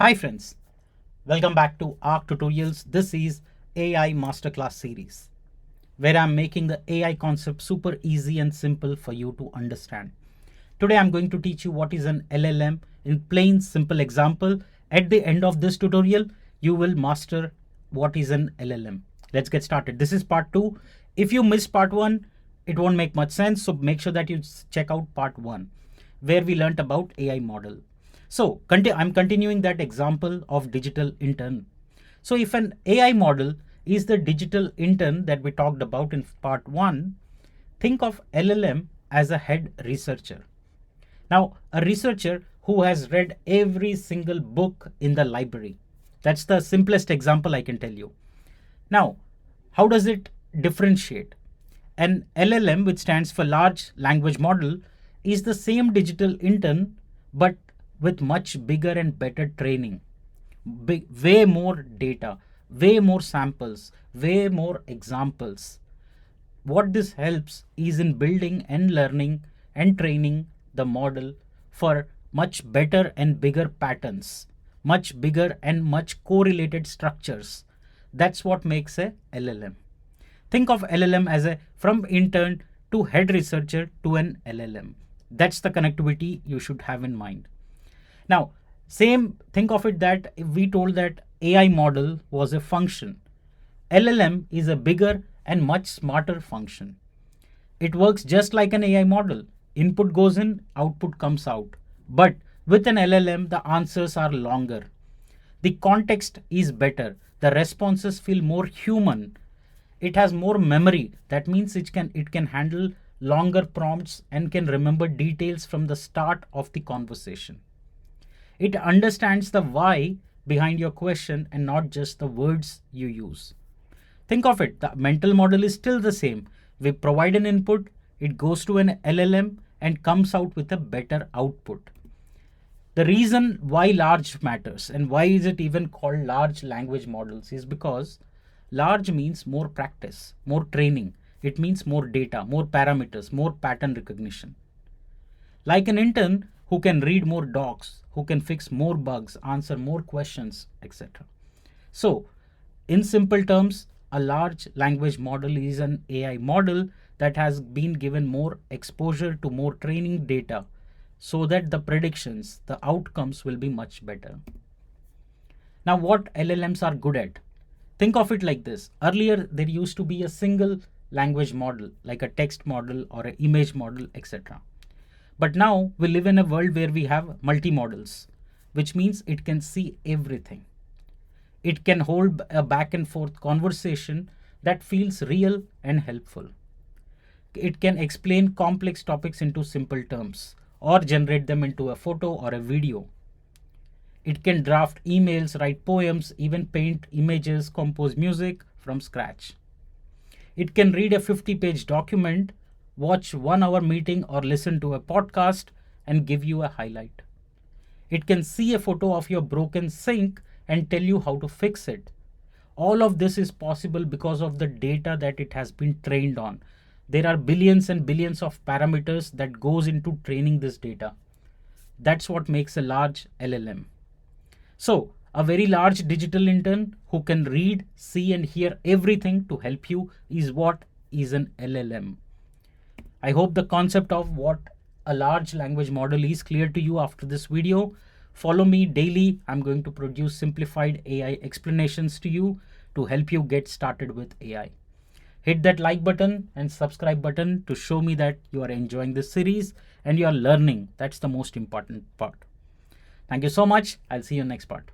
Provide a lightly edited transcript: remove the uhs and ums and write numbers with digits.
Hi friends, welcome back to ARC Tutorials. This is AI Masterclass series where I'm making the AI concept super easy and simple for you to understand. Today I'm going to teach you what is an LLM in plain simple example. At the end of this tutorial, you will master what is an LLM. Let's get started. This is part 2. If you missed part 1, it won't make much sense. So make sure that you check out part 1 where we learnt about AI model. So I'm continuing that example of digital intern. So if an AI model is the digital intern that we talked about in part 1, think of LLM as a head researcher. Now, a researcher who has read every single book in the library. That's the simplest example I can tell you. Now, how does it differentiate? An LLM, which stands for large language model, is the same digital intern but with much bigger and better training. Way more data, way more samples, way more examples. What this helps is in building and learning and training the model for much better and bigger patterns, much bigger and much correlated structures. That's what makes a LLM. Think of LLM as a from intern to head researcher to an LLM. That's the connectivity you should have in mind. Now, think of it that if we told that AI model was a function, LLM is a bigger and much smarter function. It works just like an AI model. Input goes in, output comes out. But with an LLM, the answers are longer. The context is better. The responses feel more human. It has more memory. That means it can handle longer prompts and can remember details from the start of the conversation. It understands the why behind your question and not just the words you use. Think of it, the mental model is still the same. We provide an input, it goes to an LLM and comes out with a better output. The reason why large matters and why is it even called large language models is because large means more practice, more training. It means more data, more parameters, more pattern recognition. Like an intern who can read more docs, who can fix more bugs, answer more questions, etc. So, in simple terms, a large language model is an AI model that has been given more exposure to more training data so that the predictions, the outcomes will be much better. Now, what LLMs are good at? Think of it like this. Earlier, there used to be a single language model, like a text model or an image model, etc. But now we live in a world where we have multi-models, which means it can see everything. It can hold a back and forth conversation that feels real and helpful. It can explain complex topics into simple terms or generate them into a photo or a video. It can draft emails, write poems, even paint images, compose music from scratch. It can read a 50-page document, watch 1 hour meeting or listen to a podcast and give you a highlight. It can see a photo of your broken sink and tell you how to fix it. All of this is possible because of the data that it has been trained on. There are billions and billions of parameters that goes into training this data. That's what makes a large LLM. So, a very large digital intern who can read, see and hear everything to help you is what is an LLM. I hope the concept of what a large language model is clear to you after this video. Follow me daily. I'm going to produce simplified AI explanations to you to help you get started with AI. Hit that like button and subscribe button to show me that you are enjoying this series and you are learning. That's the most important part. Thank you so much. I'll see you next part.